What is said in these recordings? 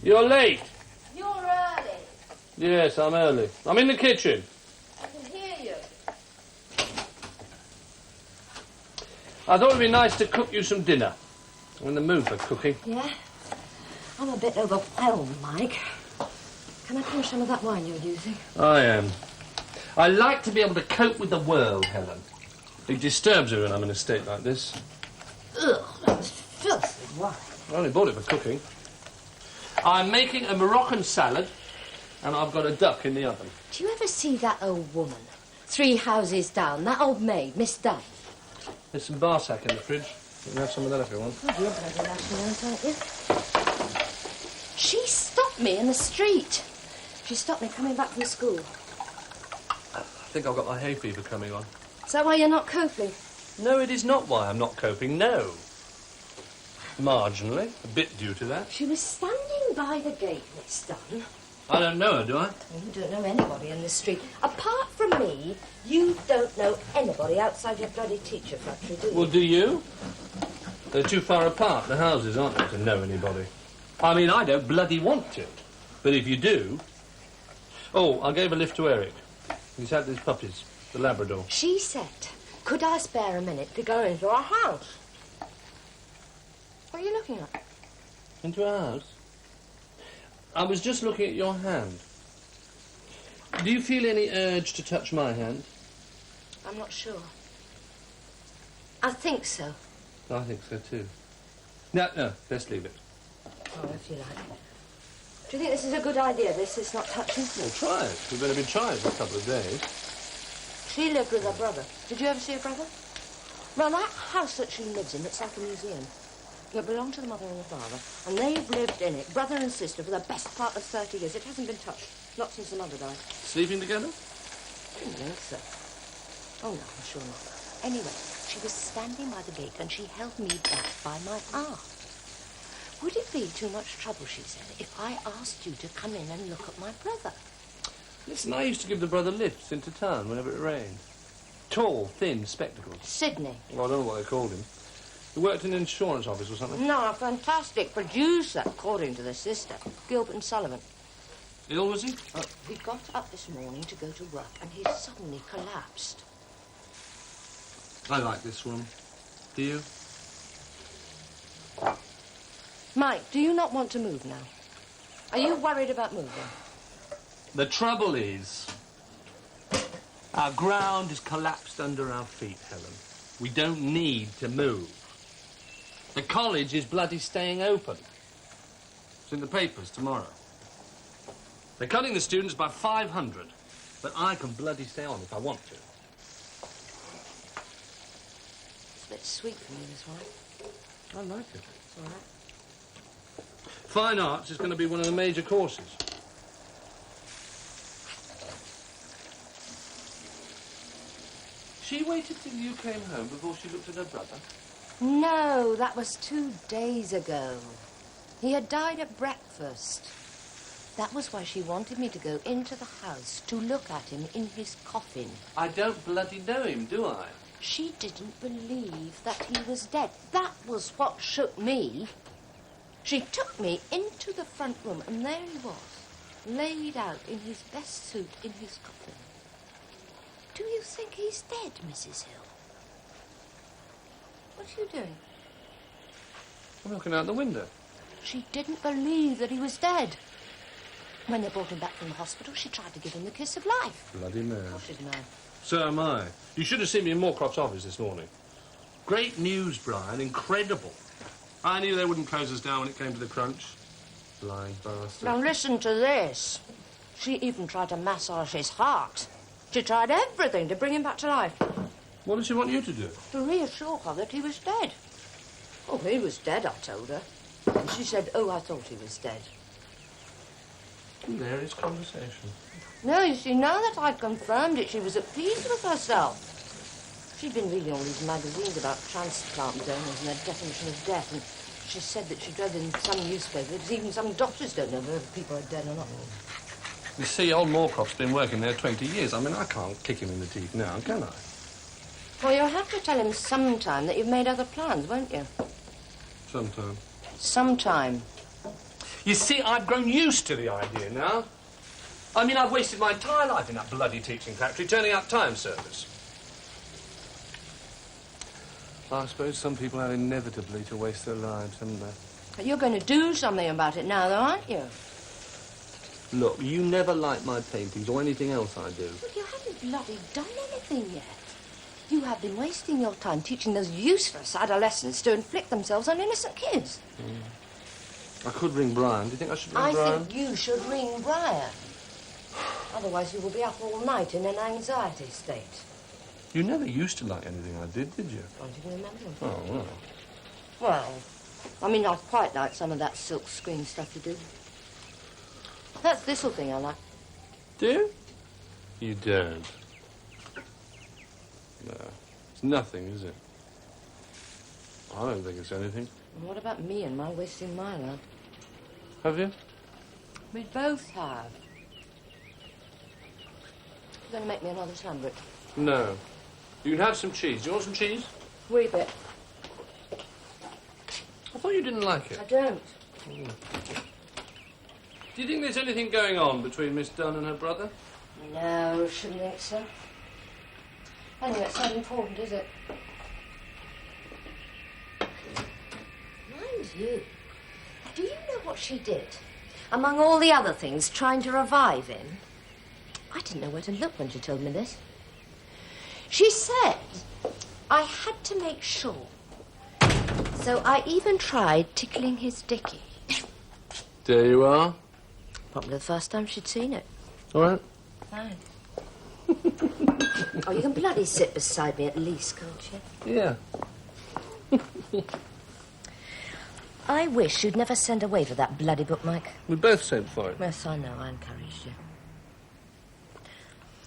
You're late. You're early. Yes, I'm early. I'm in the kitchen. I can hear you. I thought it'd be nice to cook you some dinner. I'm in the mood for cooking. Yeah? I'm a bit overwhelmed, Mike. Can I pour some of that wine you're using? I am. I like to be able to cope with the world, Helen. It disturbs me when I'm in a state like this. Ugh, that was filthy wine. I only bought it for cooking. I'm making a Moroccan salad, and I've got a duck in the oven. Do you ever see that old woman? 3 houses down, that old maid, Miss Dunn. There's some bar sack in the fridge. You can have some of that if you want. Oh, you're bloody lucky, aren't you? She stopped me in the street. She stopped me coming back from school. I think I've got my hay fever coming on. Is that why you're not coping? No, it is not why I'm not coping, no. Marginally, a bit due to that. She was standing by the gate, Miss Dunn. I don't know her, do I? You don't know anybody in this street. Apart from me, you don't know anybody outside your bloody teacher factory, do you? Well, do you? They're too far apart, the houses, aren't they, to know anybody? I mean, I don't bloody want to. But if you do... Oh, I gave a lift to Eric. He's had these puppies, the Labrador. She said, could I spare a minute to go into our house? What are you looking at? Into our house? I was just looking at your hand. Do you feel any urge to touch my hand? I'm not sure. I think so. I think so, too. No, let's leave it. Oh, if you like. Do you think this is a good idea, this not touching? Well, try it. We've only been trying for a couple of days. She lived with her brother. Did you ever see her brother? Well, that house that she lives in, it's like a museum. It belonged to the mother and the father, and they've lived in it, brother and sister, for the best part of 30 years. It hasn't been touched, not since the mother died. Sleeping together? I didn't think so. Oh, no, I'm sure not. Anyway, she was standing by the gate, and she held me back by my arm. Would it be too much trouble, she said, if I asked you to come in and look at my brother? Listen, I used to give the brother lifts into town whenever it rained. Tall, thin, spectacles. Sydney. Well, I don't know what they called him. He worked in an insurance office or something. No, a fantastic producer, according to the sister, Gilbert and Sullivan. Ill, was he? He got up this morning to go to work, and he suddenly collapsed. I like this room. Do you? Mike, do you not want to move now? Are you worried about moving? The trouble is, our ground has collapsed under our feet, Helen. We don't need to move. The college is bloody staying open. It's in the papers tomorrow. They're cutting the students by 500, but I can bloody stay on if I want to. It's a bit sweet for me, this wine. I like it. It's all right. Fine arts is going to be one of the major courses. She waited till you came home before she looked at her brother? No, that was 2 days ago. He had died at breakfast. That was why she wanted me to go into the house to look at him in his coffin. I don't bloody know him, do I? She didn't believe that he was dead. That was what shook me. She took me into the front room, and there he was, laid out in his best suit in his coffin. Do you think he's dead, Mrs. Hill? What are you doing? I'm looking out the window. She didn't believe that he was dead. When they brought him back from the hospital, she tried to give him the kiss of life. Bloody mad. Of course she'd know. So am I. You should have seen me in Moorcroft's office this morning. Great news, Brian. Incredible. I knew they wouldn't close us down when it came to the crunch. Lying bastard. Now listen to this. She even tried to massage his heart. She tried everything to bring him back to life. What did she want you to do? To reassure her that he was dead. Oh, he was dead, I told her. And she said, oh, I thought he was dead. Hilarious conversation. No, you see, now that I'd confirmed it, she was at peace with herself. She'd been reading all these magazines about transplant donors and their definition of death, and she said that she'd read in some newspapers even some doctors don't know whether people are dead or not. You see, old Moorcroft's been working there 20 years. I mean, I can't kick him in the teeth now, can I? Well, you'll have to tell him sometime that you've made other plans, won't you? Sometime. Sometime. You see, I've grown used to the idea now. I mean, I've wasted my entire life in that bloody teaching factory, turning out time service. I suppose some people have inevitably to waste their lives, haven't they? But you're going to do something about it now, though, aren't you? Look, you never like my paintings or anything else I do. Look, you haven't bloody done anything yet. You have been wasting your time teaching those useless adolescents to inflict themselves on innocent kids. I could ring Brian. Do you think I should ring Brian? I think you should ring Brian. Otherwise you will be up all night in an anxiety state. You never used to like anything I did you? I didn't remember. Oh, well. Well, I mean, I quite like some of that silk screen stuff you do. That thistle thing I like. Do you? You don't. No. It's nothing, is it? I don't think it's anything. And what about me and my wasting my life? Have you? We both have. You're going to make me another sandwich? No. You can have some cheese. Do you want some cheese? Wee bit. I thought you didn't like it. I don't. Do you think there's anything going on between Miss Dunn and her brother? No, shouldn't think so. Anyway, it's not important, is it? Mind you, do you know what she did? Among all the other things, trying to revive him. I didn't know where to look when she told me this. She said I had to make sure. So I even tried tickling his dicky. There you are. Probably the first time she'd seen it. All right. Fine. Oh, you can bloody sit beside me at least, can't you? Yeah. I wish you'd never send away for that bloody book, Mike. We both sent for it. Yes, I know. I encouraged you.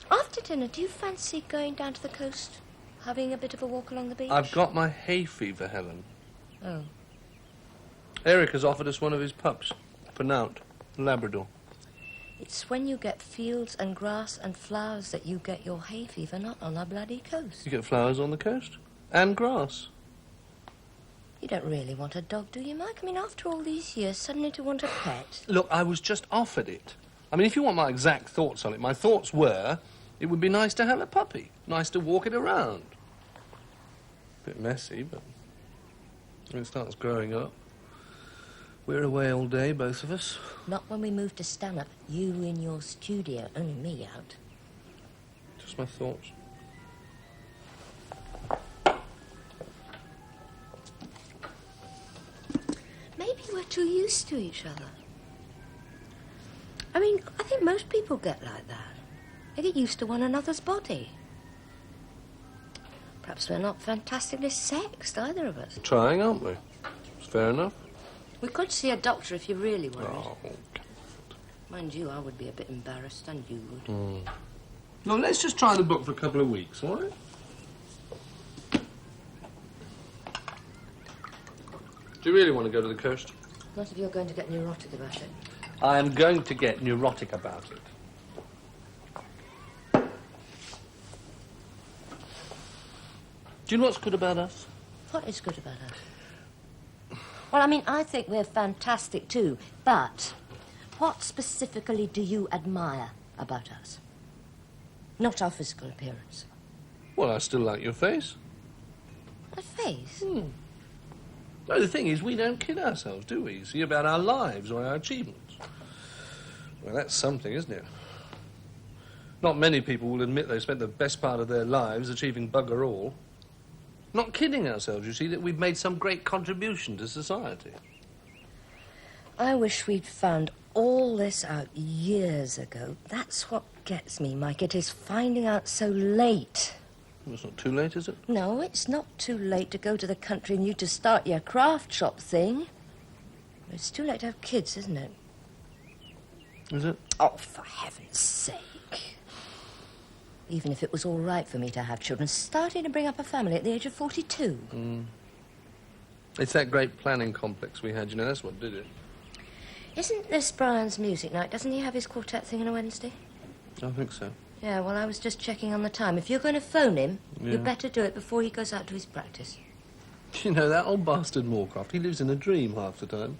After dinner, do you fancy going down to the coast? Having a bit of a walk along the beach? I've got my hay fever, Helen. Oh. Eric has offered us one of his pups. Pernount. Labrador. It's when you get fields and grass and flowers that you get your hay fever, not on the bloody coast. You get flowers on the coast? And grass. You don't really want a dog, do you, Mike? I mean, after all these years, suddenly to want a pet? Look, I was just offered it. I mean, if you want my exact thoughts on it, my thoughts were it would be nice to have a puppy. Nice to walk it around. A bit messy, but when it starts growing up. We're away all day, both of us. Not when we move to Stanhope. You in your studio, only me out. Just my thoughts. Maybe we're too used to each other. I mean, I think most people get like that. They get used to one another's body. Perhaps we're not fantastically sexed, either of us. Trying, aren't we? It's fair enough. We could see a doctor if you really worried. Oh, Mind you, I would be a bit embarrassed, and you would. No, let's just try the book for a couple of weeks, all right? Do you really want to go to the coast? Not if you're going to get neurotic about it. I am going to get neurotic about it. Do you know what's good about us? What is good about us? Well, I mean, I think we're fantastic too, but what specifically do you admire about us? Not our physical appearance. Well, I still like your face. My face? No, the thing is, we don't kid ourselves, do we? See about our lives or our achievements. Well, that's something, isn't it? Not many people will admit they spent the best part of their lives achieving bugger all. Not kidding ourselves, you see, that we've made some great contribution to society. I wish we'd found all this out years ago. That's what gets me, Mike. It is finding out so late. Well, it's not too late, is it? No, it's not too late to go to the country and you to start your craft shop thing. It's too late to have kids, isn't it? Is it? Oh, for heaven's sake. Even if it was all right for me to have children, starting to bring up a family at the age of 42. It's that great planning complex we had, you know, that's what did it. Isn't this Brian's music night? Doesn't he have his quartet thing on a Wednesday? I think so. Yeah, well, I was just checking on the time. If you're going to phone him, Yeah. you'd better do it before he goes out to his practice. You know, that old bastard Moorcroft, he lives in a dream half the time.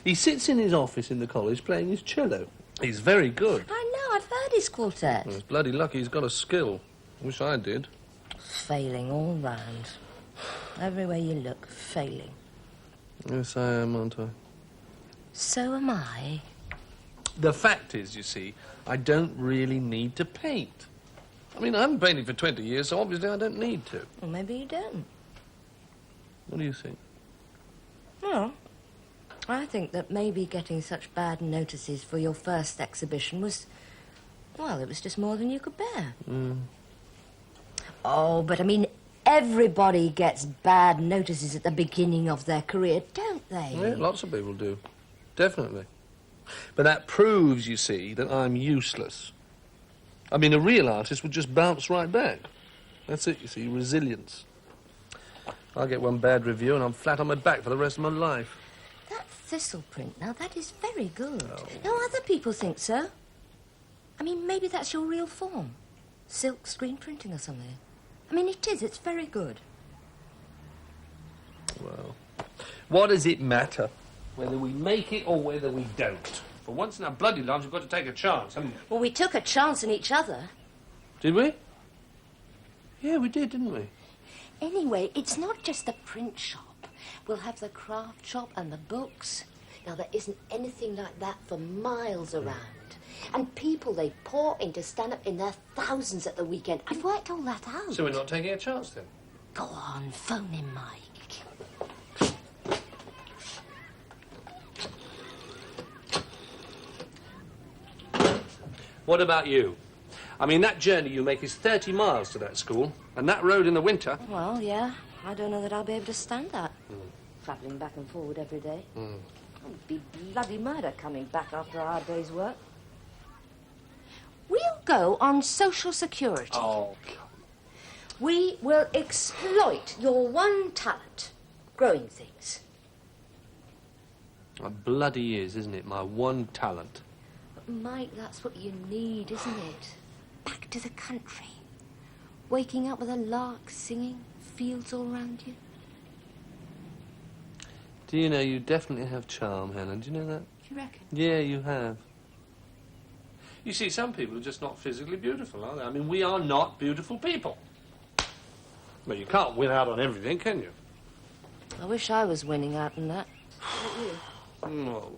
He sits in his office in the college playing his cello. He's very good. I know, I've heard his quartet. Well, he's bloody lucky he's got a skill. Wish I did. Failing all round. Everywhere you look, failing. Yes, I am, aren't I? So am I. The fact is, you see, I don't really need to paint. I mean, I haven't painted for 20 years, so obviously I don't need to. Well, maybe you don't. What do you think? Well, I think that maybe getting such bad notices for your first exhibition was... Well, it was just more than you could bear. Oh, but I mean, everybody gets bad notices at the beginning of their career, don't they? Yeah, lots of people do. Definitely. But that proves, you see, that I'm useless. I mean, a real artist would just bounce right back. That's it, you see, resilience. I'll get one bad review and I'm flat on my back for the rest of my life. That thistle print, now, that is very good. Oh. No other people think so. I mean, maybe that's your real form. Silk screen printing or something. I mean, it is. It's very good. Well, what does it matter? Whether we make it or whether we don't. For once in our bloody lives, we've got to take a chance, haven't we? Well, we took a chance in each other. Did we? Yeah, we did, didn't we? Anyway, it's not just the print shop. We'll have the craft shop and the books. Now, there isn't anything like that for miles around. And people, they pour in to stand up in their thousands at the weekend. I've worked all that out. So we're not taking a chance, then? Go on, phone him, Mike. What about you? I mean, that journey you make is 30 miles to that school, and that road in the winter... Well, yeah. I don't know that I'll be able to stand that. Travelling back and forward every day. It'd be bloody murder coming back after a hard day's work. We'll go on social security. Oh, come. We will exploit your one talent, growing things. It bloody is, isn't it? My one talent. But, Mike, that's what you need, isn't it? Back to the country. Waking up with a lark singing, fields all round you. Do you know, you definitely have charm, Helen. Do you know that? Do you reckon? Yeah, you have. You see, some people are just not physically beautiful, are they? I mean, we are not beautiful people. Well, you can't win out on everything, can you? I wish I was winning out on that. Well,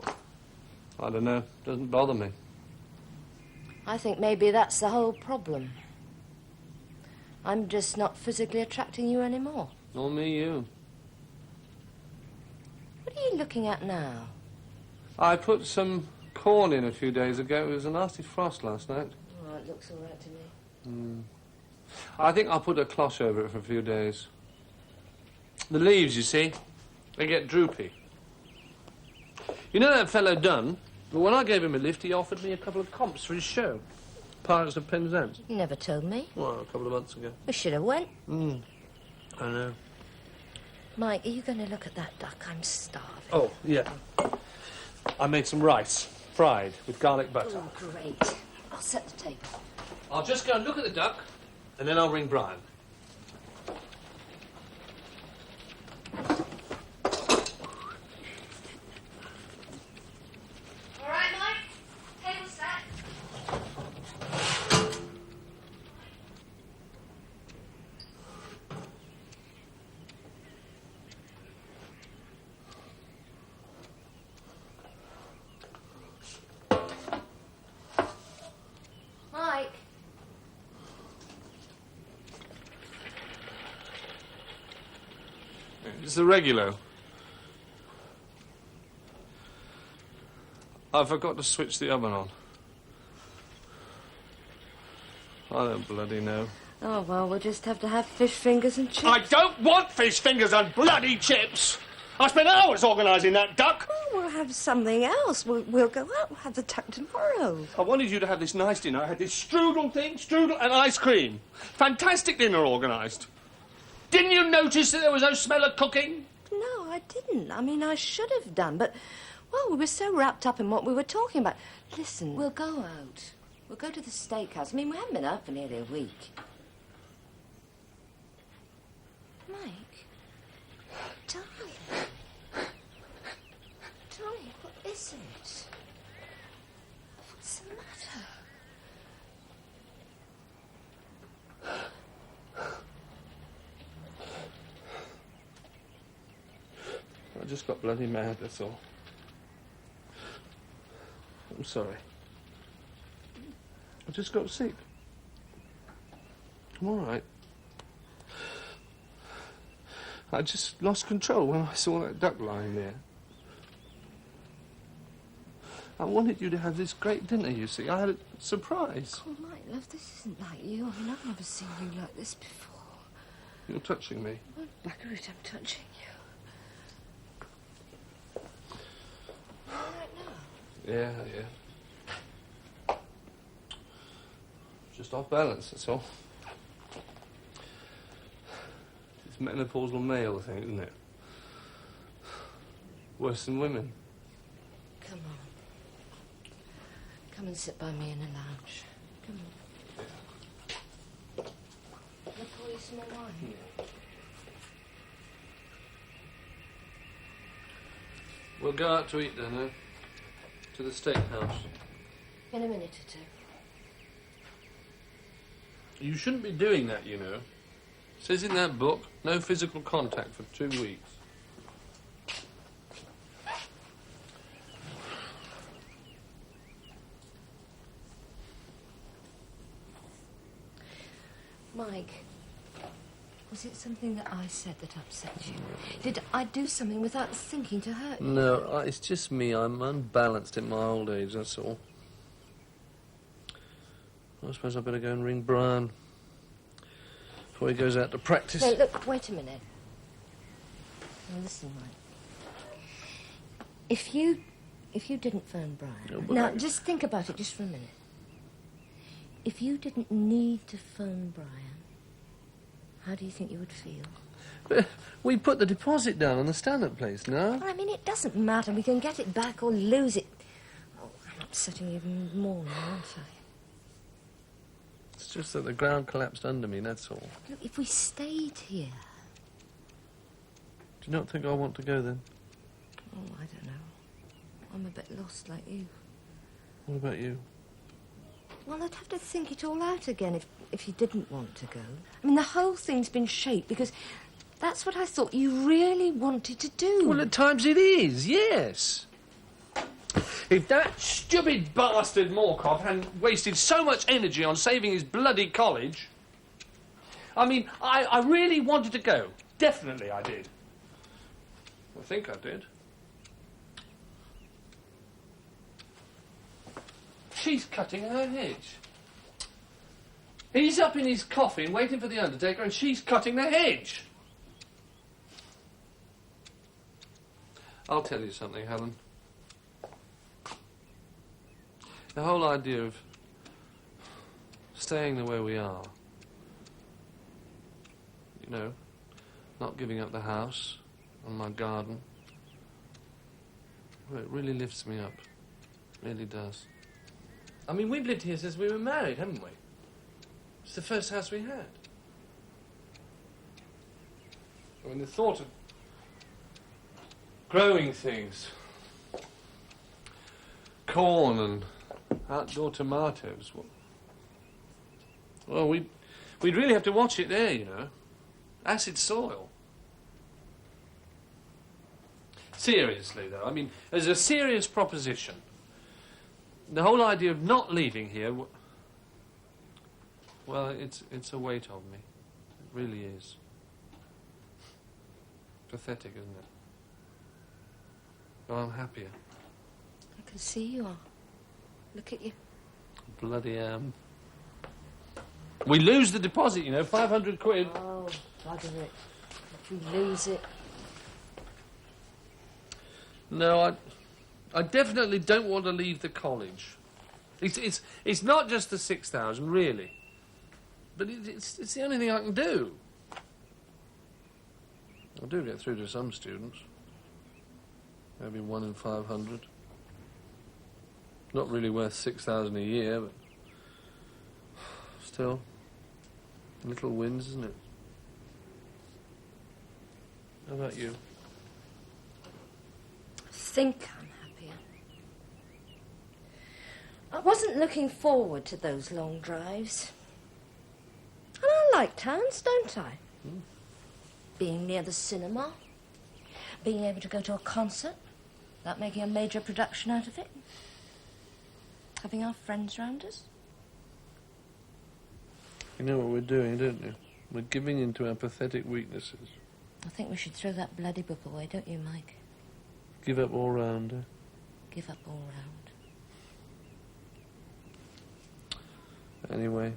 I don't know. Doesn't bother me. I think maybe that's the whole problem. I'm just not physically attracting you anymore. Nor me, you. What are you looking at now? I put some corn in a few days ago. It was a nasty frost last night. Oh, it looks all right to me. I think I'll put a cloth over it for a few days. The leaves, you see, they get droopy. You know that fellow Dunn? Well, when I gave him a lift, he offered me a couple of comps for his show. Pirates of Penzance. You never told me. Well, a couple of months ago. We should have went. I know. Mike, are you going to look at that duck? I'm starving. Oh, yeah. I made some rice, fried, with garlic butter. Oh, great. I'll set the table. I'll just go and look at the duck, and then I'll ring Brian. All right, Mike. Table set. Mike. It's the regulo. I forgot to switch the oven on. I don't bloody know. Oh, well, we'll just have to have fish fingers and chips. I don't want fish fingers and bloody chips! I spent hours organising that duck! Oh, we'll have something else. We'll go out. We'll have the duck tomorrow. I wanted you to have this nice dinner. I had this strudel thing, strudel and ice cream. Fantastic dinner organised. Didn't you notice that there was no smell of cooking? No, I didn't. I mean, I should have done, but, well, we were so wrapped up in what we were talking about. Listen, we'll go out. We'll go to the steakhouse. I mean, we haven't been out for nearly a week. Mike? Darling. Darling. I just got bloody mad, that's all. I'm sorry. I just got sick. I'm all right. I just lost control when I saw that duck lying there. I wanted you to have this great dinner, you see. I had a surprise. Oh, Mike, love, this isn't like you. I mean, I've never seen you like this before. You're touching me. Oh, Marguerite, I'm touching you. All right now? Yeah. Just off balance, that's all. It's menopausal male thing, isn't it? Worse than women. Come on. Come and sit by me in the lounge. Come on. I'll pour you some more wine. We'll go out to eat then, eh? To the steakhouse. In a minute or two. You shouldn't be doing that, you know. It says in that book, no physical contact for 2 weeks. Mike, was it something that I said that upset you? Did I do something without thinking to hurt you? No, it's just me. I'm unbalanced in my old age, that's all. I suppose I'd better go and ring Brian before he goes out to practice. No, look, wait a minute. Now, listen, Mike. If you didn't phone Brian... No, now, just think about it just for a minute. If you didn't need to phone Brian, how do you think you would feel? But we put the deposit down on the stand-up place, no? Well, I mean, it doesn't matter. We can get it back or lose it. Oh, I'm upsetting you even more now, aren't I? It's just that the ground collapsed under me, that's all. Look, if we stayed here... Do you not think I want to go then? Oh, I don't know. I'm a bit lost like you. What about you? Well, I'd have to think it all out again if you didn't want to go. I mean, the whole thing's been shaped because that's what I thought you really wanted to do. Well, at times it is, yes. If that stupid bastard Moorcock hadn't wasted so much energy on saving his bloody college... I mean, I really wanted to go. Definitely I did. I think I did. She's cutting her hedge. He's up in his coffin waiting for the undertaker and she's cutting the hedge. I'll tell you something, Helen. The whole idea of staying the way we are, you know, not giving up the house and my garden, well, it really lifts me up. It really does. I mean, we've lived here since we were married, haven't we? It's the first house we had. I mean, the thought of growing things, corn and outdoor tomatoes, well, we'd really have to watch it there, you know. Acid soil. Seriously, though, I mean, as a serious proposition, the whole idea of not leaving here, well, it's a weight on me. It really is. Pathetic, isn't it? But I'm happier. I can see you are. Look at you. Bloody am. We lose the deposit, you know, 500 quid. Oh, bugger it. If we lose it... No, I definitely don't want to leave the college. It's not just the 6,000, really. But it's the only thing I can do. I do get through to some students. Maybe 1 in 500. Not really worth 6,000 a year, but still, little wins, isn't it? How about you? I think I'm happier. I wasn't looking forward to those long drives. And I like towns, don't I? Being near the cinema, being able to go to a concert without making a major production out of it. Having our friends round us. You know what we're doing, don't you? We're giving in to our pathetic weaknesses. I think we should throw that bloody book away, don't you, Mike? Give up all round. Give up all round. Anyway,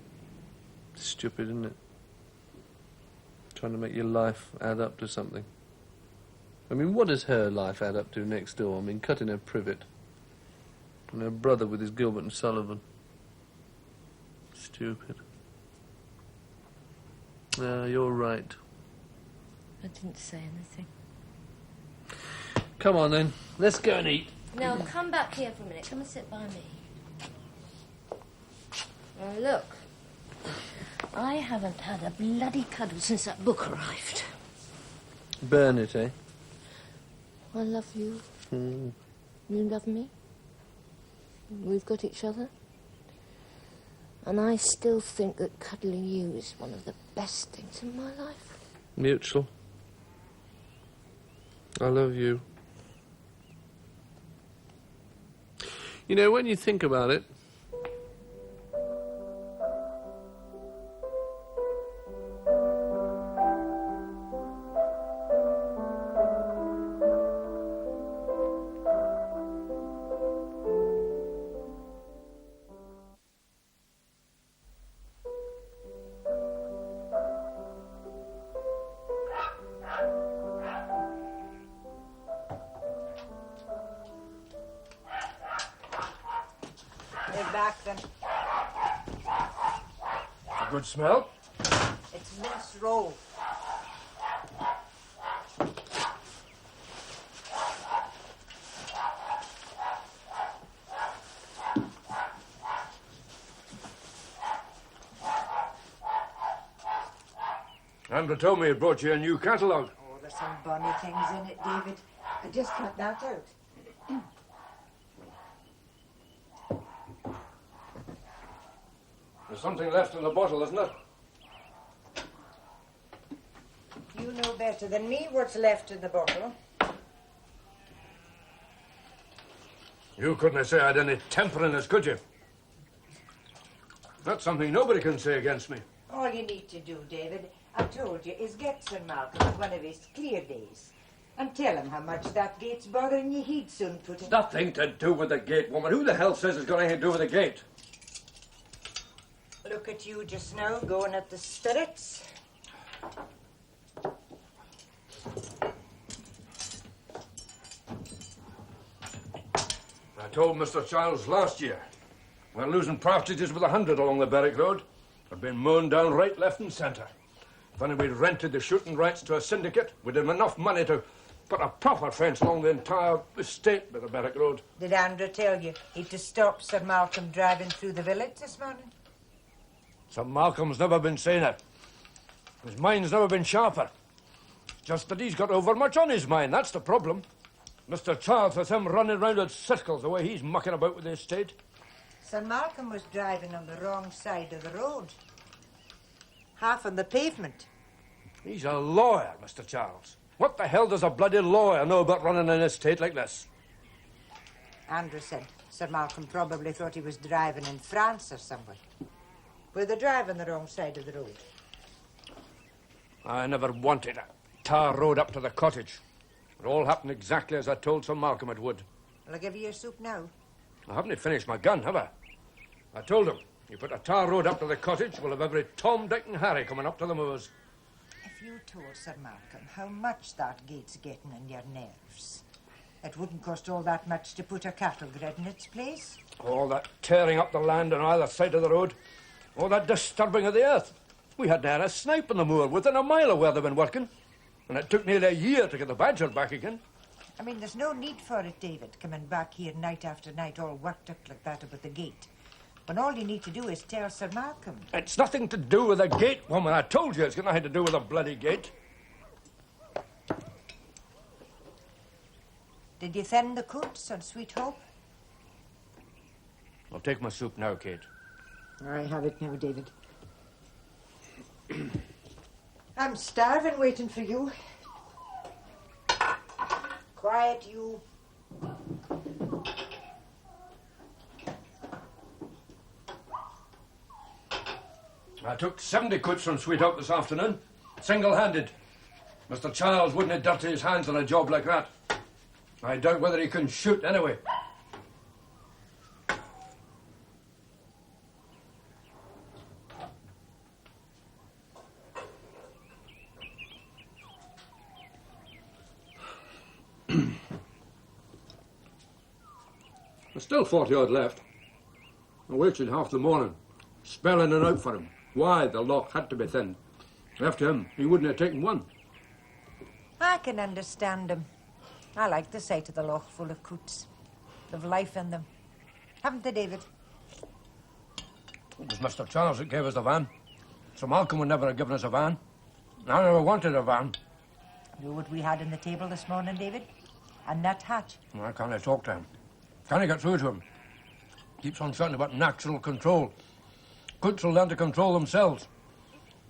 stupid, isn't it? Trying to make your life add up to something. I mean, what does her life add up to next door? I mean, cutting her privet. And her brother with his Gilbert and Sullivan. Stupid. No, you're right. I didn't say anything. Come on, then. Let's go and eat. No, come back here for a minute. Come and sit by me. Now, look. I haven't had a bloody cuddle since that book arrived. Burn it, eh? I love you. Mm. You love me. We've got each other. And I still think that cuddling you is one of the best things in my life. Mutual. I love you. You know, when you think about it, Good smell. It's mince roll. Andrew told me he brought you a new catalogue. Oh, there's some bonny things in it, David. I just cut that out. There's something left in the bottle, isn't it? You know better than me what's left in the bottle. You couldn't say I had any temper in us, could you? That's something nobody can say against me. All you need to do, David, I told you, is get Sir Malcolm one of his clear days and tell him how much that gate's bothering you. He'd soon put it... Nothing to do with the gate, woman. Who the hell says it's got anything to do with the gate? Look at you just now, going at the spirits. I told Mr. Childs last year we're losing partages with 100 along the Berwick Road. They've been mown down right, left and centre. If only we'd rented the shooting rights to a syndicate, we'd have enough money to put a proper fence along the entire estate by the Berwick Road. Did Andrew tell you he'd to stop Sir Malcolm driving through the village this morning? Sir Malcolm's never been saner. His mind's never been sharper. Just that he's got overmuch on his mind, that's the problem. Mr. Charles has him running round in circles the way he's mucking about with the estate. Sir Malcolm was driving on the wrong side of the road. Half on the pavement. He's a lawyer, Mr. Charles. What the hell does a bloody lawyer know about running an estate like this? Andrew said Sir Malcolm probably thought he was driving in France or somewhere. Were they driving the wrong side of the road? I never wanted a tar road up to the cottage. It all happened exactly as I told Sir Malcolm it would. Will I give you your soup now? I haven't finished my gun, have I? I told him, you put a tar road up to the cottage, we'll have every Tom, Dick and Harry coming up to the moors. If you told Sir Malcolm how much that gate's getting in your nerves, it wouldn't cost all that much to put a cattle grid in its place. All that tearing up the land on either side of the road, all that disturbing of the earth. We had near a snipe on the moor within a mile of where they've been working. And it took nearly a year to get the badger back again. I mean, there's no need for it, David, coming back here night after night all worked up like that about the gate. When all you need to do is tell Sir Malcolm. It's nothing to do with the gate, woman. I told you it's got nothing to do with the bloody gate. Did you thin the coots on Sweet Hope? I'll take my soup now, Kate. I have it now, David. I'm starving waiting for you. Quiet, you. I took 70 cuts from Sweetheart this afternoon, single-handed. Mr. Charles wouldn't have dirty his hands on a job like that. I doubt whether he can shoot anyway. There's still 40-odd left. I waited half the morning, spelling it out for him. Why the lock had to be thinned. Left him, he wouldn't have taken one. I can understand him. I like the sight of the loch full of coots. They've life in them. Haven't they, David? It was Mr. Charles that gave us the van. Sir Malcolm would never have given us a van. I never wanted a van. You know what we had on the table this morning, David? A nut hatch. I can't talk to him. Can't get through to him. Keeps on shouting about natural control. Coots will learn to control themselves.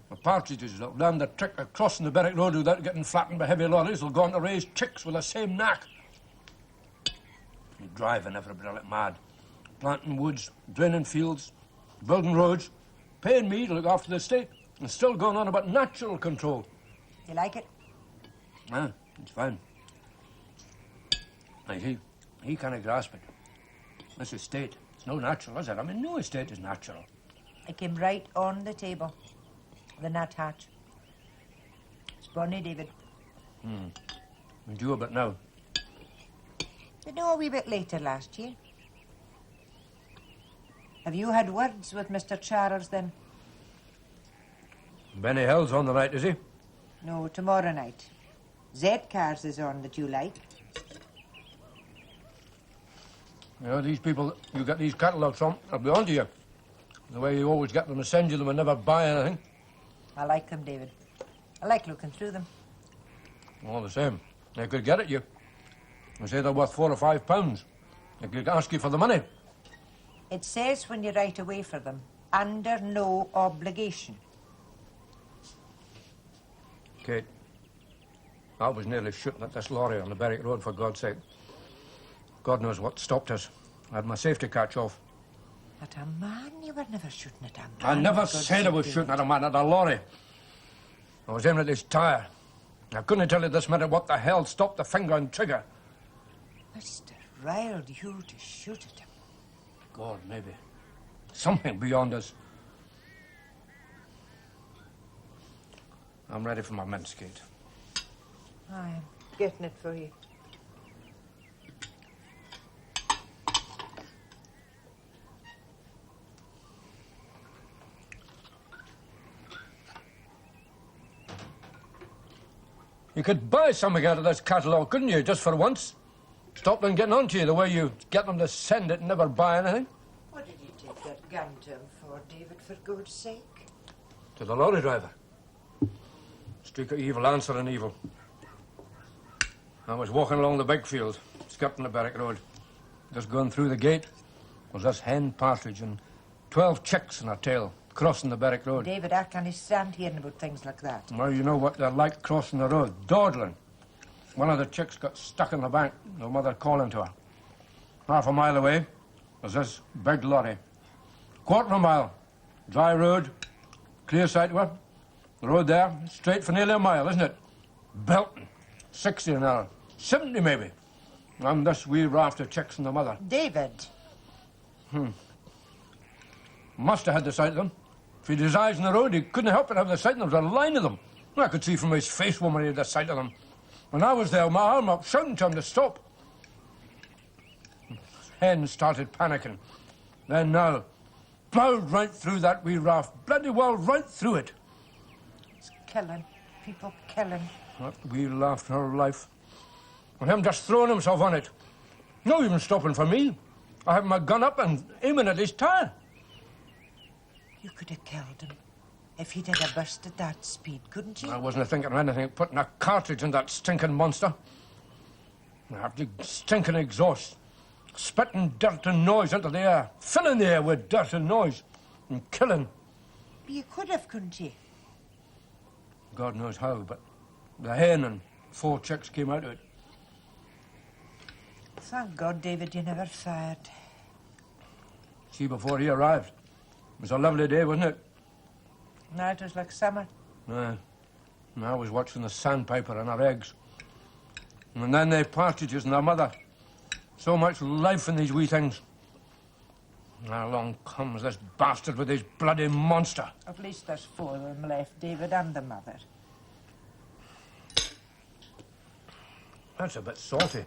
The partridges that learn the trick of crossing the Berwick Road without getting flattened by heavy lorries will go on to raise chicks with the same knack. You're driving everybody like mad. Planting woods, draining fields, building roads, paying me to look after the estate, and still going on about natural control. You like it? Ah, it's fine. Like he can't grasp it. This estate, it's no natural, is it? I mean, no estate is natural. It came right on the table. The nut hatch. It's bonny, David. We do a bit now. You know, a wee bit later last year. Have you had words with Mr. Charles, then? Benny Hill's on the night, is he? No, tomorrow night. Z Cars is on that you like. You know, these people you get these catalogues from, I'll be on to you. The way you always get them to send you them and never buy anything. I like them, David. I like looking through them. All the same, they could get at you. They say they're worth £4 or £5. They could ask you for the money. It says when you write away for them, under no obligation. Kate, I was nearly shooting at this lorry on the Berwick Road, for God's sake. God knows what stopped us. I had my safety catch off. At a man? You were never shooting at a man. I never for said I was God's sake, shooting at a man, at a lorry. I was aiming at his tyre. I couldn't tell you this minute what the hell stopped the finger on trigger. Must have riled you to shoot at him. God, maybe. Something beyond us. I'm ready for my mince, Kate. I'm getting it for you. You could buy something out of this catalogue, couldn't you, just for once? Stop them getting on to you the way you get them to send it and never buy anything. What did you take that gun to him for, David, for God's sake? To the lorry driver. Streak of evil answering evil. I was walking along the big field, skipping the Berwick Road. Just going through the gate was this hen partridge and 12 chicks in her tail crossing the Berwick Road. David, I can't stand hearing about things like that. Well, you know what they're like crossing the road, dawdling. One of the chicks got stuck in the bank, her mother calling to her. Half a mile away was this big lorry. Quarter of a mile, dry road, clear sight to her. The road there, straight for nearly a mile, isn't it? Belting, 60 an hour, 70 maybe. And this wee raft of chicks and the mother. David! Must have had the sight of them. If he'd his eyes on the road, he couldn't help but have the sight of them. There was a line of them. I could see from his face when he had the sight of them. When I was there, my arm up, shouting to him to stop. Hen started panicking. Then now, ploughed right through that wee raft. Bloody well right through it. It's killing. People killing. That wee laughed her life. And him just throwing himself on it. No even stopping for me. I had my gun up and aiming at his tyre. You could have killed him if he'd had a burst at that speed, couldn't you? I wasn't thinking of anything, putting a cartridge in that stinking monster. After stinking exhaust, spitting dirt and noise into the air, filling the air with dirt and noise, and killing. You could have, couldn't you? God knows how, but the hen and 4 chicks came out of it. Thank God, David, you never fired. See, before he arrived, it was a lovely day, wasn't it? Now it was like summer. Aye. And I was watching the sandpiper and her eggs. And then they partridges and their mother. So much life in these wee things. And along comes this bastard with his bloody monster. At least there's 4 of them left, David, and the mother. That's a bit salty.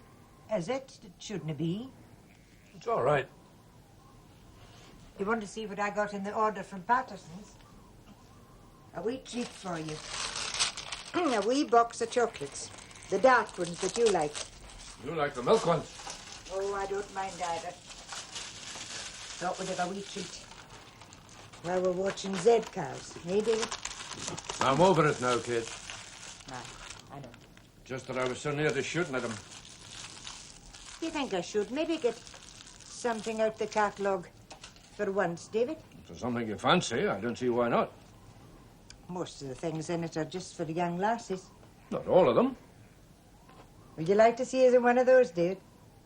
Is it? It shouldn't be. It's all right. You want to see what I got in the order from Patterson's? A wee treat for you. A wee box of chocolates. The dark ones that you like. You like the milk ones. Oh, I don't mind either. Thought we'd have a wee treat. While we're watching Z-Cars, eh, David? I'm over it now, kid. I know. Just that I was so near to shooting at him. Do you think I should maybe get something out the catalogue for once, David? If there's something you fancy, I don't see why not. Most of the things in it are just for the young lasses. Not all of them. Would you like to see us in one of those, David?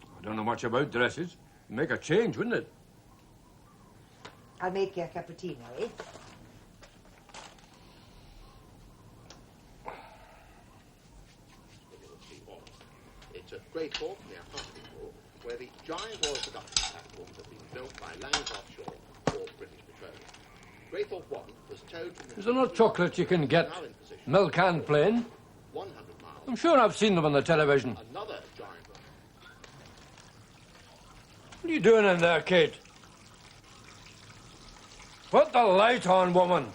I don't know much about dresses. It'd make a change, wouldn't it? I'll make you a cappuccino, eh? It's at Great Hawk near Hartlepool, where the giant oil production platforms have been built by Langs Offshore for British Petroleum. Great Hawk 1 was towed from the... Is there no chocolate you can get? Now in position. Milk and plain? 100 miles. I'm sure I've seen them on the television. Another giant oil. What are you doing in there, Kate? Put the light on, woman.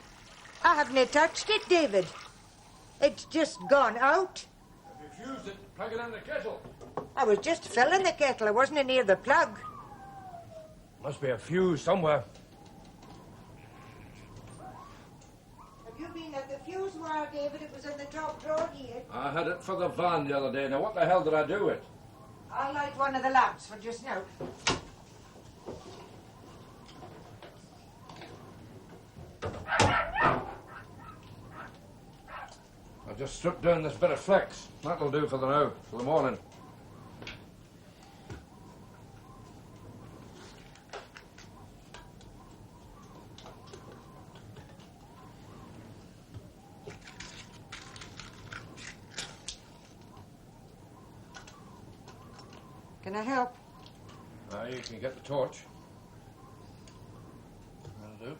I haven't touched it, David. It's just gone out. Have you fused it? Plug it in the kettle. I was just filling the kettle. I wasn't near the plug. Must be a fuse somewhere. Have you been at the fuse wire, David? It was in the top drawer here. I had it for the van the other day. Now, what the hell did I do with it? I'll light one of the lamps for just now. I just stripped down this bit of flex. That'll do for the now, for the morning. Can I help? Now, you can get the torch. That'll do.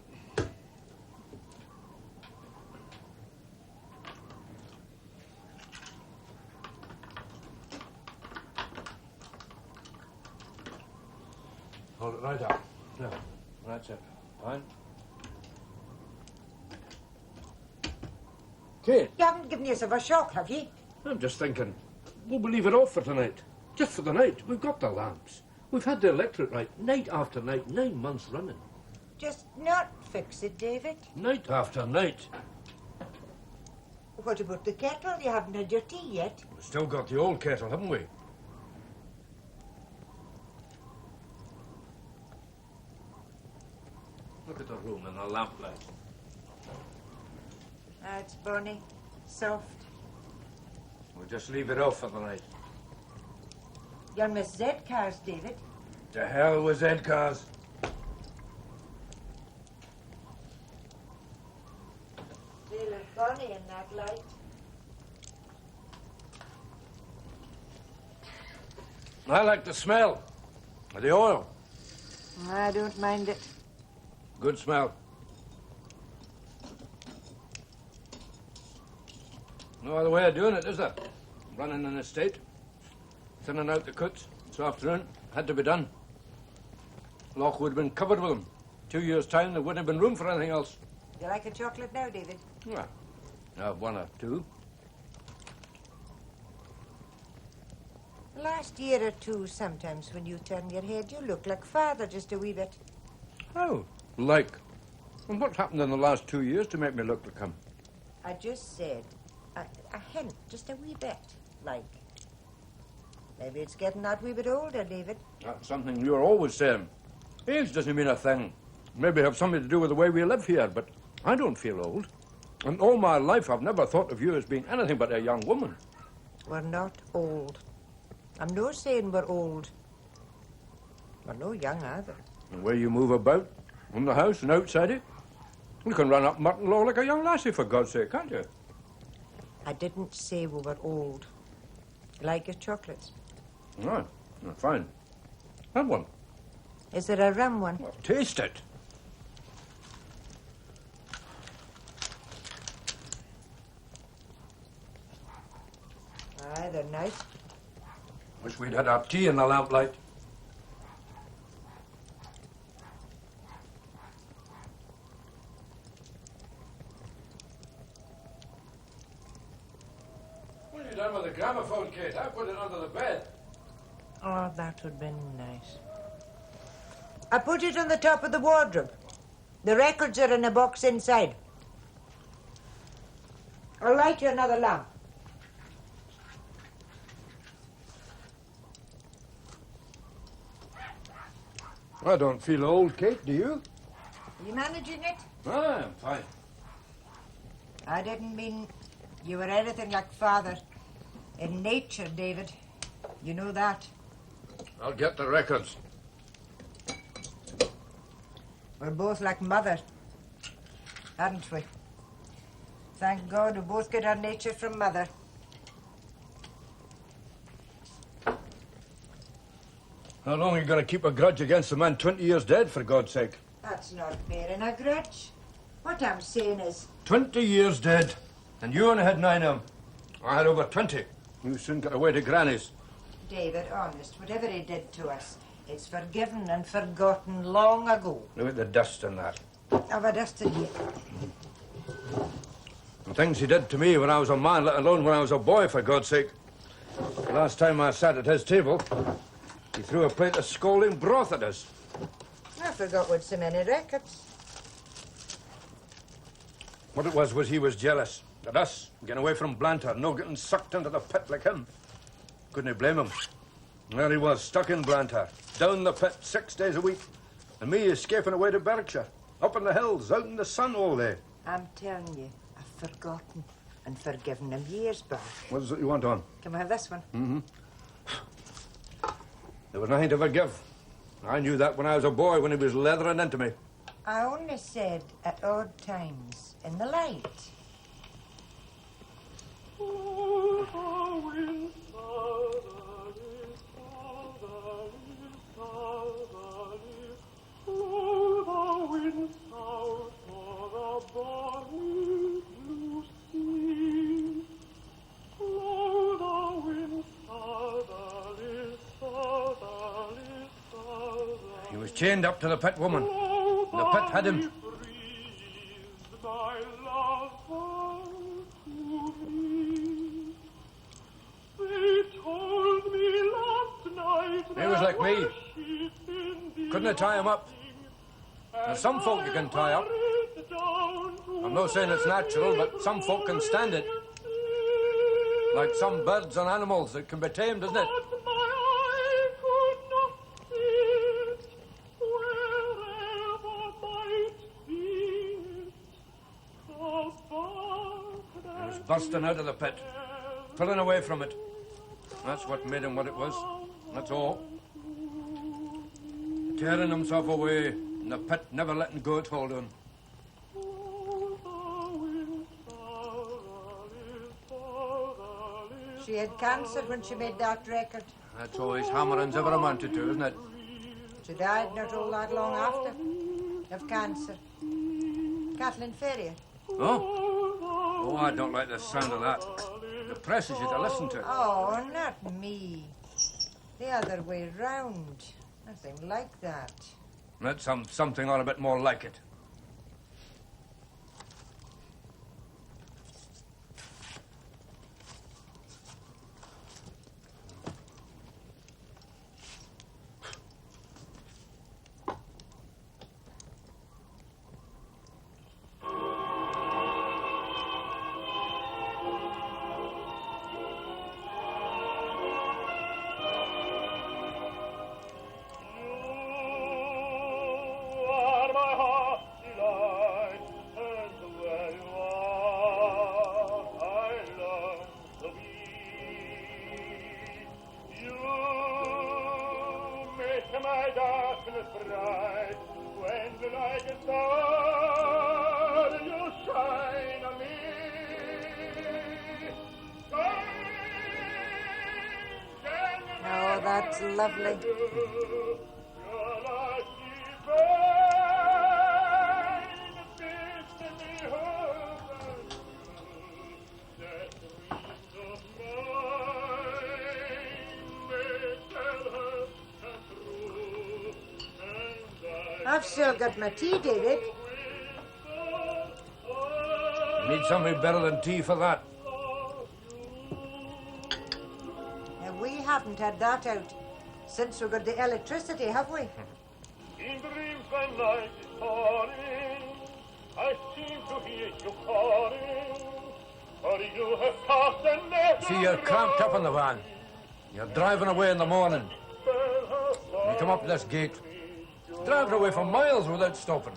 Hold it right up. No, that's it. Fine. Kate, You haven't given yourself a shock, have you? I'm just thinking, we'll leave it off for tonight. Just for the night. We've got the lamps. We've had the electric light night after night, 9 months running. Just not fix it, David. Night after night. What about the kettle? You haven't had your tea yet. We've still got the old kettle, haven't we? Look at the room and the lamplight. It's bonny, soft. We'll just leave it off for the night. You'll miss Z-Cars, David. To hell with Z-Cars. They look bonny in that light. I like the smell of the oil. I don't mind it. Good smell. No other way of doing it, is there? Running an estate, thinning out the cuts this afternoon, had to be done. Loch would have been covered with them. 2 years' time, there wouldn't have been room for anything else. You like a chocolate now, David? Yeah, have 1 or 2. The last year or two, sometimes when you turn your head, you look like father just a wee bit. Oh, like? And what's happened in the last 2 years to make me look like him? I just said a hint, just a wee bit, like. Maybe it's getting that wee bit older, David. That's something you're always saying. Age doesn't mean a thing. Maybe have something to do with the way we live here, but I don't feel old. And all my life I've never thought of you as being anything but a young woman. We're not old. I'm no saying we're old. We're no young either. The way you move about, in the house and outside it, you can run up mutton law like a young lassie, for God's sake, can't you? I didn't say we were old. Like your chocolates. Right. Fine. Have one. Is there a rum one? Well, taste it. Aye, they're nice. Wish we'd had our tea in the lamplight. What have you done with the gramophone, Kate? I put it under the bed. Oh, that would be nice. I put it on the top of the wardrobe. The records are in a box inside. I'll light you another lamp. I don't feel old, Kate, do you? Are you managing it? Ah, I'm fine. I didn't mean you were anything like Father. In nature, David. You know that. I'll get the records. We're both like Mother, aren't we? Thank God we both get our nature from Mother. How long are you going to keep a grudge against a man 20 years dead, for God's sake? That's not bearing a grudge. What I'm saying is... 20 years dead, and you only had 9 of them. I had over 20. You soon got away to Granny's. David, honest, whatever he did to us, it's forgiven and forgotten long ago. Look at the dust in that. Have I dusted you? And things he did to me when I was a man, let alone when I was a boy, for God's sake. The last time I sat at his table, he threw a plate of scalding broth at us. I forgot we'd so many records. What it was he was jealous. At us, getting away from Blantyre, no getting sucked into the pit like him. Couldn't you blame him? There he was, stuck in Blantyre, down the pit 6 days a week. And me escaping away to Berkshire, up in the hills, out in the sun all day. I'm telling you, I've forgotten and forgiven him years back. What is it you want on? Can we have this one? Mm-hmm. There was nothing to forgive. I knew that when I was a boy, when he was leathering into me. I only said at odd times, in the light. He was chained up to the pit woman. The pit had him. He was like me. Couldn't I tie him up? There's some folk you can tie up. I'm not saying it's natural, but some folk can stand it. Like some birds and animals that can be tamed, isn't it? He was bursting out of the pit, pulling away from it. That's what made him what it was. That's all. Tearing himself away, and the pit never letting go at hold on. She had cancer when she made that record. That's all his hammering's ever amounted to, isn't it? She died not all that long after of cancer. Kathleen Ferrier. Oh? Oh, I don't like the sound of that. It depresses you to listen to. Oh, not me. The other way round. Nothing like that. That's something or a bit more like it. my darkness bright, when like a star you shine on me. Oh, that's lovely. I've still got my tea, David. You need something better than tea for that. And we haven't had that out since we got the electricity, have we? In dreams when night is falling, I seem to hear you calling, for you have cast a net. See, you're cramped up in the van. You're driving away in the morning. You come up to this gate. Driving away for miles without stopping.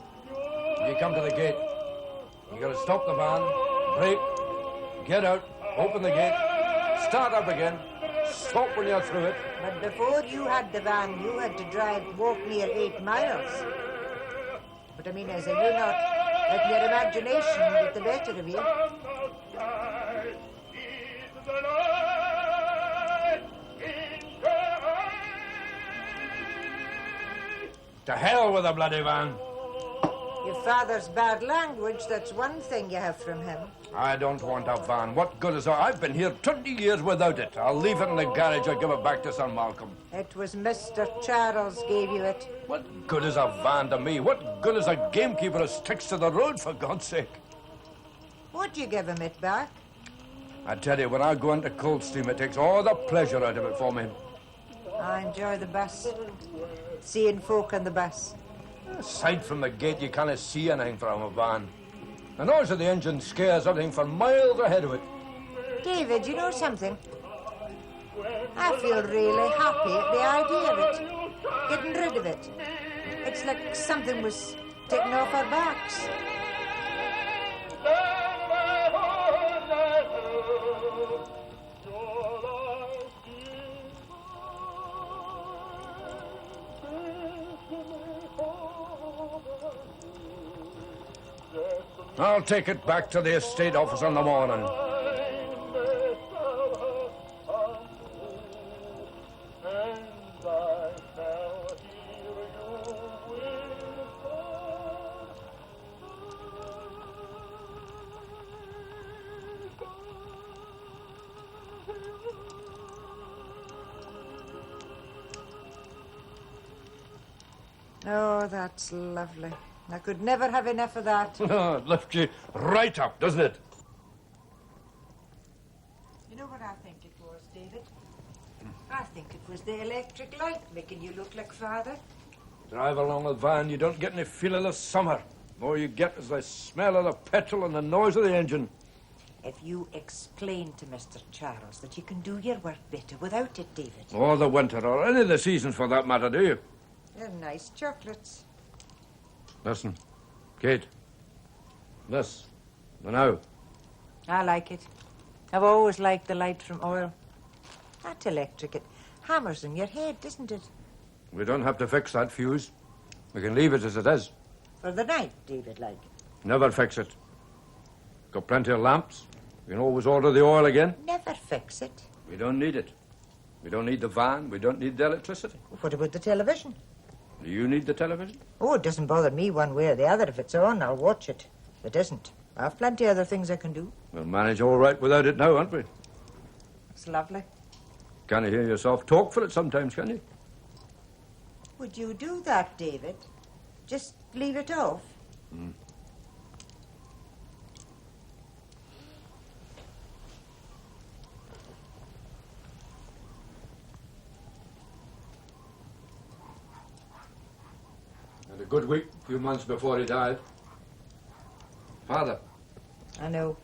You come to the gate. You got to stop the van, brake, get out, open the gate, start up again, stop when you're through it. But before you had the van, you had to walk near 8 miles. But I mean, as you not let your imagination get the better of you. To hell with the bloody van. Your father's bad language, that's one thing you have from him. I don't want a van. What good is it? I've been here 20 years without it. I'll leave it in the garage or give it back to Sir Malcolm. It was Mr. Charles gave you it. What good is a van to me? What good is a gamekeeper who sticks to the road, for God's sake? Would you give him it back? I tell you, when I go into Coldstream, it takes all the pleasure out of it for me. I enjoy the bus. Seeing folk on the bus. Aside from the gate, you can't see anything from a van. The noise of the engine scares everything for miles ahead of it. David, you know something? I feel really happy at the idea of it. Getting rid of it. It's like something was taken off our backs. I'll take it back to the estate office in the morning. Oh, that's lovely. I could never have enough of that. It lifts you right up, doesn't it? You know what I think it was, David? I think it was the electric light making you look like father. Drive along the van, you don't get any feel of the summer. All you get is the smell of the petrol and the noise of the engine. If you explain to Mr. Charles that you can do your work better without it, David. Or the winter, or any of the seasons for that matter, do you? They're nice chocolates. Listen, Kate. This. Now. I like it. I've always liked the light from oil. That electric, it hammers in your head, doesn't it? We don't have to fix that fuse. We can leave it as it is. For the night, David, like. Never fix it. Got plenty of lamps. We can always order the oil again. Never fix it. We don't need it. We don't need the van. We don't need the electricity. What about the television? Do you need the television? Oh, it doesn't bother me one way or the other. If it's on, I'll watch it. If it isn't, I have plenty of other things I can do. We'll manage all right without it now, won't we? It's lovely. Can you hear yourself talk for it sometimes, can you? Would you do that, David? Just leave it off? Had a good week, a few months before he died. Father. I know.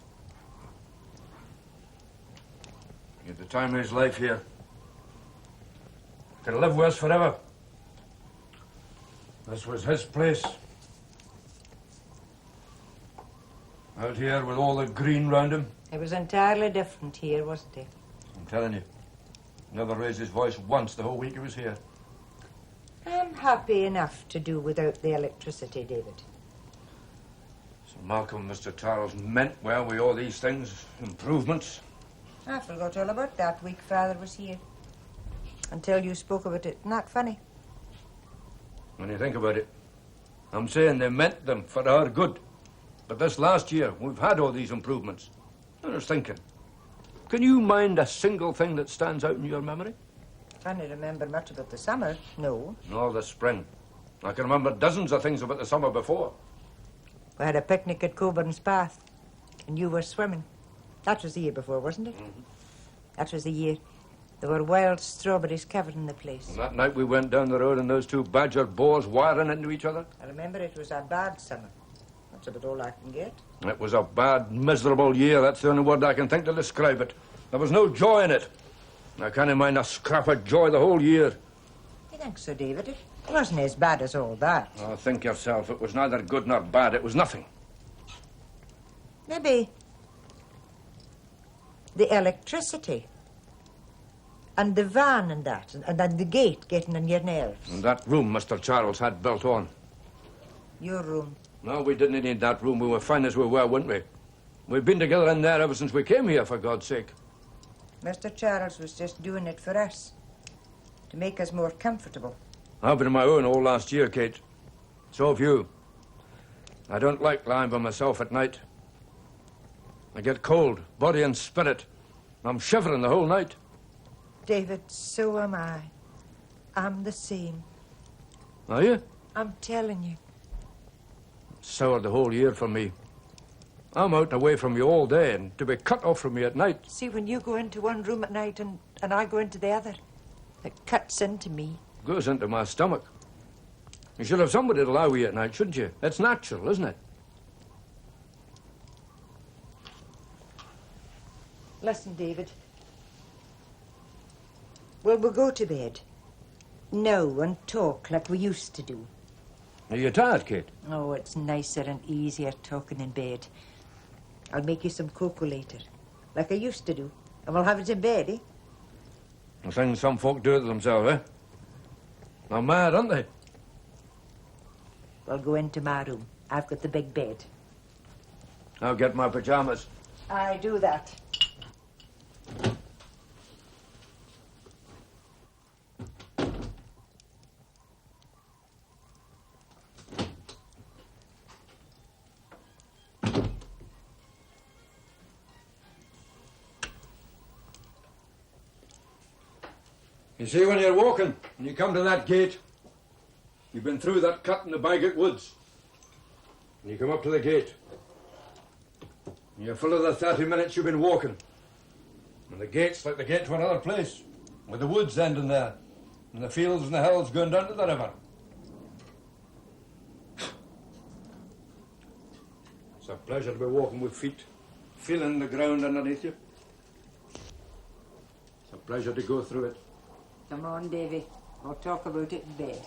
He had the time of his life here. Could live with us forever. This was his place. Out here with all the green round him. It was entirely different here, wasn't it? I'm telling you. Never raised his voice once the whole week he was here. I'm happy enough to do without the electricity, David. So Malcolm, Mr. Charles meant well with all these things, improvements. I forgot all about that week Father was here. Until you spoke about it. Not funny. When you think about it, I'm saying they meant them for our good. But this last year, we've had all these improvements. I was thinking, can you mind a single thing that stands out in your memory? Can't remember much about the summer, no. Nor the spring. I can remember dozens of things about the summer before. We had a picnic at Coburn's Path, and you were swimming. That was the year before, wasn't it? Mm-hmm. That was the year. There were wild strawberries covering the place. And that night we went down the road and those two badger boars wiring into each other. I remember it was a bad summer. That's about all I can get. It was a bad, miserable year. That's the only word I can think to describe it. There was no joy in it. I can't mind a scrap of joy the whole year. You think so, David? It wasn't as bad as all that. Oh, think yourself. It was neither good nor bad. It was nothing. Maybe the electricity and the van and that, and then the gate getting on your nerves. And that room Mr. Charles had built on. Your room. No, we didn't need that room. We were fine as we were, weren't we? We've been together in there ever since we came here, for God's sake. Mr. Charles was just doing it for us, to make us more comfortable. I've been on my own all last year, Kate. So have you. I don't like lying by myself at night. I get cold, body and spirit. I'm shivering the whole night. David, so am I. I'm the same. Are you? I'm telling you. Soured the whole year for me. I'm out and away from you all day, and to be cut off from me at night. See, when you go into one room at night and I go into the other, it cuts into me. Goes into my stomach. You should have somebody to lie with you at night, shouldn't you? It's natural, isn't it? Listen, David. Well, we'll go to bed. No, and talk like we used to do. Are you tired, Kate? Oh, it's nicer and easier talking in bed. I'll make you some cocoa later, like I used to do. And we'll have it in bed, eh? The things some folk do to themselves, eh? They're mad, aren't they? We'll go into my room. I've got the big bed. I'll get my pajamas. I do that. You see, when you're walking and you come to that gate, you've been through that cut in the Bygate Woods. And you come up to the gate. And you're full of the 30 minutes you've been walking. And the gate's like the gate to another place, with the woods ending there, and the fields and the hills going down to the river. It's a pleasure to be walking with feet, feeling the ground underneath you. It's a pleasure to go through it. Come on, Davy. We'll talk about it in bed.